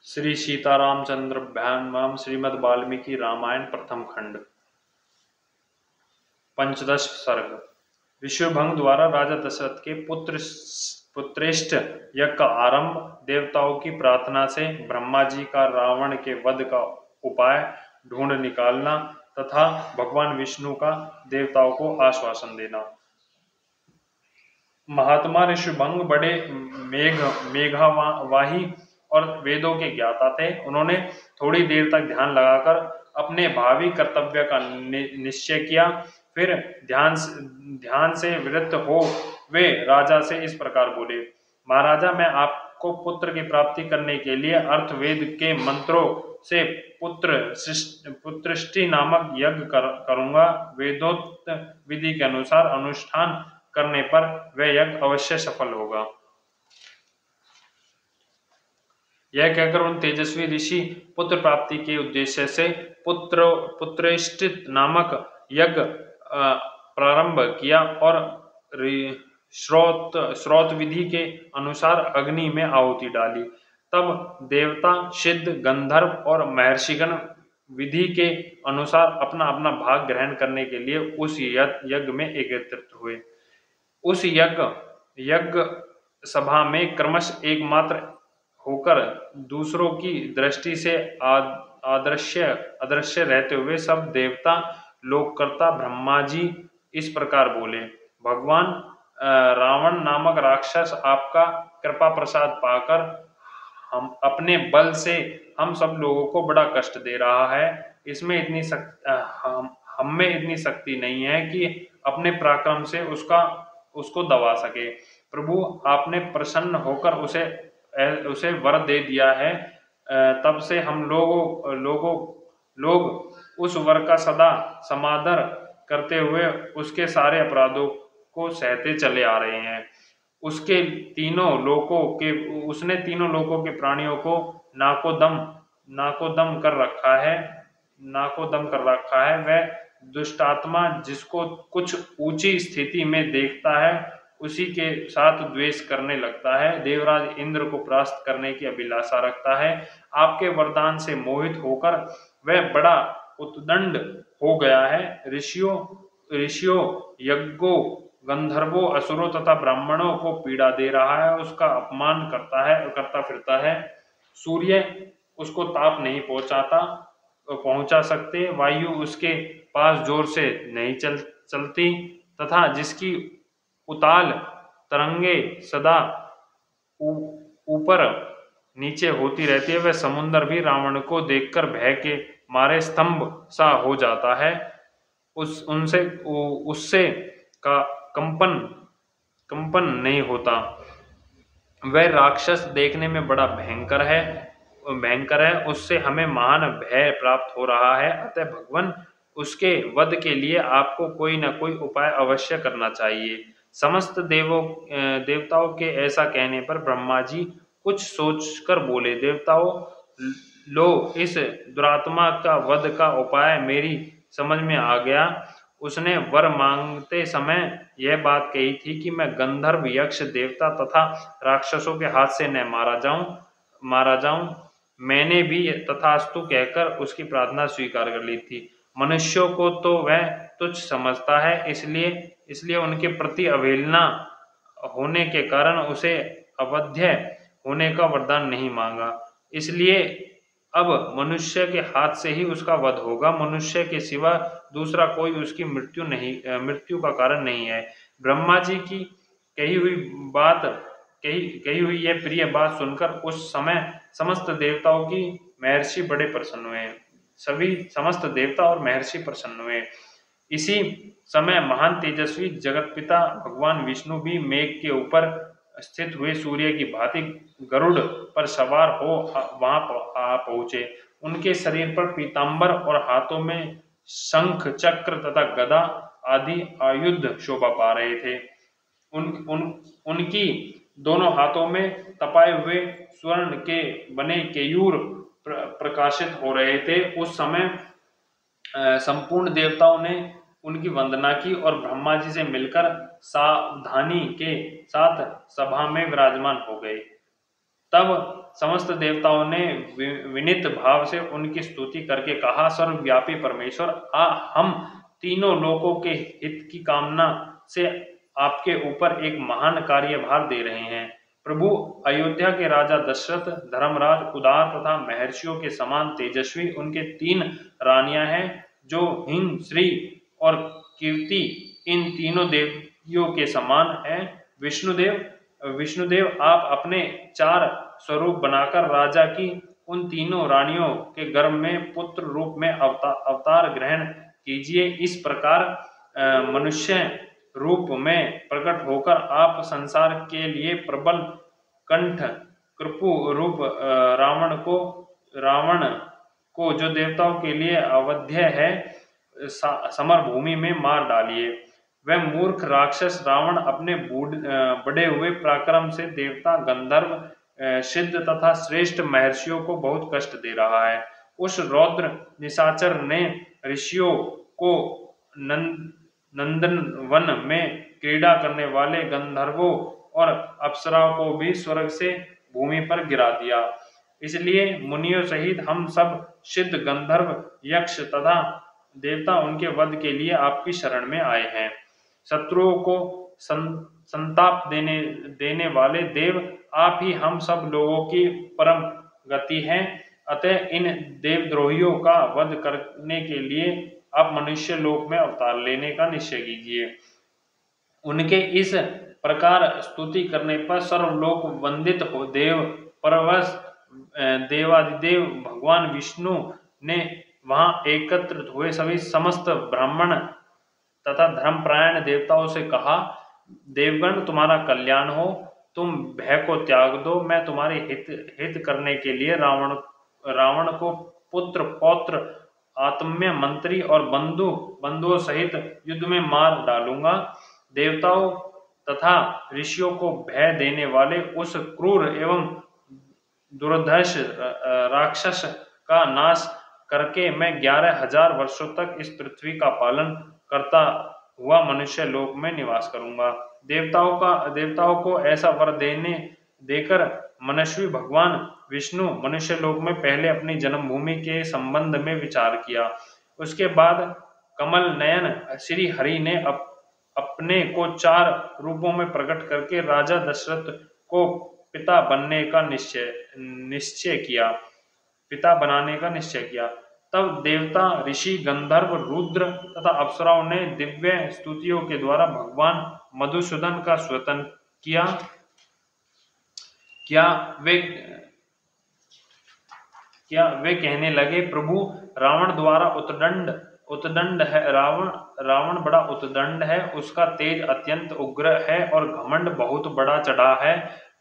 श्री सीतारामचंद्राभ्याम श्रीमद् वाल्मीकि रामायण प्रथम खंड। पंचदश सर्ग। विश्वभंग द्वारा राजा दशरथ के पुत्रेष्ट यज्ञ का आरंभ, देवताओं की प्रार्थना से ब्रह्मा जी का रावण के वध का उपाय ढूंढ निकालना तथा भगवान विष्णु का देवताओं को आश्वासन देना। महात्मा ऋषभंग बड़े मेघावाही और वेदों के ज्ञाता थे। उन्होंने थोड़ी देर तक ध्यान लगाकर अपने भावी कर्तव्य का निश्चय किया। फिर ध्यान से वृत्त हो वे राजा से इस प्रकार बोले, महाराजा, मैं आपको पुत्र की प्राप्ति करने के लिए अर्थवेद के मंत्रों से पुत्रष्टि नामक यज्ञ करूंगा। वेदोक्त विधि के अनुसार अनुष्ठान करने पर वह यज्ञ अवश्य सफल होगा। यह कहकर उन तेजस्वी ऋषि पुत्र प्राप्ति के उद्देश्य से पुत्रेष्ट नामक यज्ञ प्रारंभ किया और श्रोत विधि के अनुसार अग्नि में आहुति डाली। तब देवता, सिद्ध, गंधर्व और महर्षिगण विधि के अनुसार अपना अपना भाग ग्रहण करने के लिए उस यज्ञ में एकत्रित हुए। उस यज्ञ सभा में क्रमशः एकमात्र होकर दूसरों की दृष्टि से अदृश्य रहते हुए सब देवता लोककर्ता ब्रह्मा जी इस प्रकार बोले, भगवान रावण नामक राक्षस आपका कृपा प्रसाद पाकर हम अपने बल से हम सब लोगों को बड़ा कष्ट दे रहा है। इसमें हम में इतनी शक्ति नहीं है कि अपने पराक्रम से उसको दबा सके। प्रभु, आपने प्रसन्न होकर उसे वर दे दिया है। तब से हम लोग उस वर का सदा समादर करते हुए उसके सारे अपराधों को सहते चले आ रहे हैं। उसने तीनों लोकों के प्राणियों को नाकोदम कर रखा है। वह दुष्टात्मा जिसको कुछ ऊंची स्थिति में देखता है उसी के साथ द्वेष करने लगता है। देवराज इंद्र को परास्त करने की अभिलाषा रखता है। आपके वरदान से मोहित होकर वह बड़ा उद्दंड हो गया है। ऋषियों, यज्ञों, गंधर्वों, असुरों तथा ब्राह्मणों को पीड़ा दे रहा है। उसका अपमान करता फिरता है। सूर्य उसको ताप नहीं पहुंचा सकते। वायु उसके पास जोर से नहीं चलती तथा जिसकी उताल तरंगे सदा ऊपर नीचे होती रहती है, वह समुद्र भी रावण को देखकर भय के मारे स्तंभ सा हो जाता है। उससे का कंपन नहीं होता। वह राक्षस देखने में बड़ा भयंकर है। उससे हमें महान भय प्राप्त हो रहा है। अतः भगवान, उसके वध के लिए आपको कोई न कोई उपाय अवश्य करना चाहिए। समस्त देवताओं के ऐसा कहने पर ब्रह्मा जी कुछ सोचकर बोले, देवताओं, लो, इस दुरात्मा का वध का उपाय मेरी समझ में आ गया। उसने वर मांगते समय यह बात कही थी कि मैं गंधर्व, यक्ष, देवता तथा राक्षसों के हाथ से न मारा जाऊं। मैंने भी तथास्तु कहकर उसकी प्रार्थना स्वीकार कर ली थी। मनुष्यों को तो वह तुच्छ समझता है, इसलिए उनके प्रति अवहेलना होने के कारण उसे अवध्य होने का वरदान नहीं मांगा। इसलिए अब मनुष्य के हाथ से ही उसका वध होगा। मनुष्य के सिवा दूसरा कोई उसकी मृत्यु का कारण नहीं है। ब्रह्मा जी की कही हुई यह प्रिय बात सुनकर उस समय समस्त देवताओं की महर्षि बड़े प्रसन्न हुए। समस्त देवता और महर्षि प्रसन्न हुए। इसी समय महान तेजस्वी जगतपिता भगवान विष्णु भी मेघ के ऊपर स्थित हुए सूर्य की भांति गरुड़ पर सवार हो वहां पहुंचे। उनके शरीर पर पीतांबर और हाथों में शंख, चक्र तथा गदा आदि आयुध शोभा पा रहे थे। उनकी दोनों हाथों में तपाए हुए स्वर्ण के बने केयूर प्रकाशित हो रहे थे। उस समय संपूर्ण देवताओं ने उनकी वंदना की और ब्रह्मा जी से मिलकर सावधानी के साथ सभा में विराजमान हो गए। तब समस्त देवताओं ने विनीत भाव से उनकी स्तुति करके कहा, सर्वव्यापी परमेश्वर, हम तीनों लोकों के हित की कामना से आपके ऊपर एक महान कार्यभार दे रहे हैं। प्रभु, अयोध्या के राजा दशरथ, धर्मराज, उदार तथा महर्षियों के समान तेजस्वी उनके 3 रानियां हैं, जो हिंग, श्री और कीर्ति इन तीनों देवियों के समान हैं। विष्णुदेव, आप अपने 4 स्वरूप बनाकर राजा की उन तीनों रानियों के गर्भ में पुत्र रूप में अवतार ग्रहण कीजिए। इस प्रकार मनुष्य रूप में प्रकट होकर आप संसार के लिए प्रबल कंठ कृपु रूप रावण को जो देवताओं के लिए अवध्य है, समर भूमि में मार डालिए। वह मूर्ख राक्षस रावण अपने बढ़े हुए पराक्रम से देवता, गंधर्व, सिद्ध तथा श्रेष्ठ महर्षियों को बहुत कष्ट दे रहा है। उस रौद्र निशाचर ने ऋषियों को नंदनवन में क्रीड़ा करने वाले गंधर्वों और अप्सराओं को भी स्वर्ग से भूमि पर गिरा दिया। इसलिए मुनियों सहित हम सब सिद्ध, गंधर्व, यक्ष तथा देवता उनके वध के लिए आपकी शरण में आए हैं। शत्रुओं को संताप देने वाले देव, आप ही हम सब लोगों की परम गति हैं। अतः इन देवद्रोहियों का वध करने के लिए आप मनुष्य लोक में अवतार लेने का निश्चय कीजिए। उनके इस प्रकार स्तुति करने पर सर्वलोक वंदित हो देव परवश देवादिदेव भगवान विष्णु ने वहां एकत्रित हुए सभी समस्त ब्राह्मण तथा धर्मपरायण देवताओं से कहा, देवगण, तुम्हारा कल्याण हो, तुम भय को त्याग दो। मैं तुम्हारे हित करने के लिए रावण को पुत्र, पौत्र, आत्म्य, मंत्री और बंधुओं सहित युद्ध में मार डालूंगा। देवताओं तथा ऋषियों को भय देने वाले उस क्रूर एवं दुर्धर्ष राक्षस का नाश करके मैं 11,000 वर्षों तक इस पृथ्वी का पालन करता हुआ मनुष्य लोक में निवास करूंगा। देवताओं को ऐसा वर देकर मनस्वी भगवान विष्णु मनुष्य लोक में पहले अपनी जन्मभूमि के संबंध में विचार किया। उसके बाद कमल नयन श्री हरि ने अपने को 4 रूपों में प्रकट करके राजा दशरथ को पिता बनाने का निश्चय किया। तब देवता, ऋषि, गंधर्व, रुद्र तथा अप्सराओं ने दिव्य स्तुतियों के द्वारा भगवान मधुसूदन का स्तुति किया। क्या वे कहने लगे, प्रभु, रावण द्वारा उद्दंड है। रावण बड़ा उद्दंड है, उसका तेज अत्यंत उग्र है और घमंड बहुत बड़ा चढ़ा है।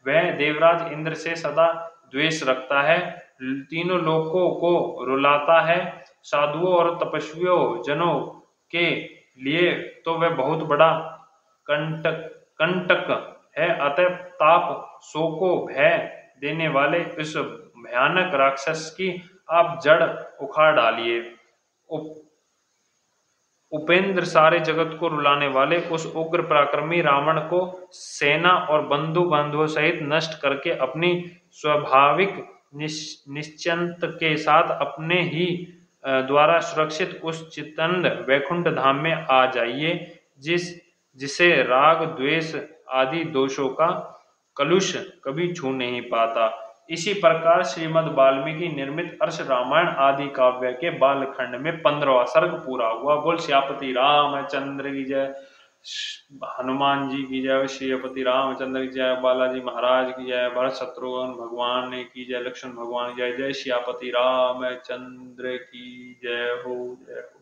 वह देवराज इंद्र से सदा द्वेष रखता है, तीनों लोकों को रुलाता है। साधुओं और तपस्वियों जनों के लिए तो वह बहुत बड़ा कंटक है। अतः ताप, शोको, भय देने वाले इस भयानक राक्षस की आप जड़ उखाड़ डालिए। उपेंद्र, सारे जगत को रुलाने वाले उस उग्र पराक्रमी रावण को सेना और बंधुओं सहित नष्ट करके अपनी स्वाभाविक निश्चिंत के साथ अपने ही द्वारा सुरक्षित उस चित्तंद वैकुंठ धाम में आ जाइए, जिसे राग, द्वेष आदि दोषों का कलुष कभी छू नहीं पाता। इसी प्रकार श्रीमद् वाल्मीकि निर्मित अर्ष रामायण आदि काव्य के बालखंड में 15वां सर्ग पूरा हुआ। बोल श्यापति रामचंद्र की जय, हनुमान जी की जय, श्रीपति रामचंद्र की जय, बालाजी महाराज की जय, भरत शत्रुघ्न भगवान की जय, लक्ष्मण भगवान की जय। जय श्यापति रामचंद्र की जय हो, जय हो।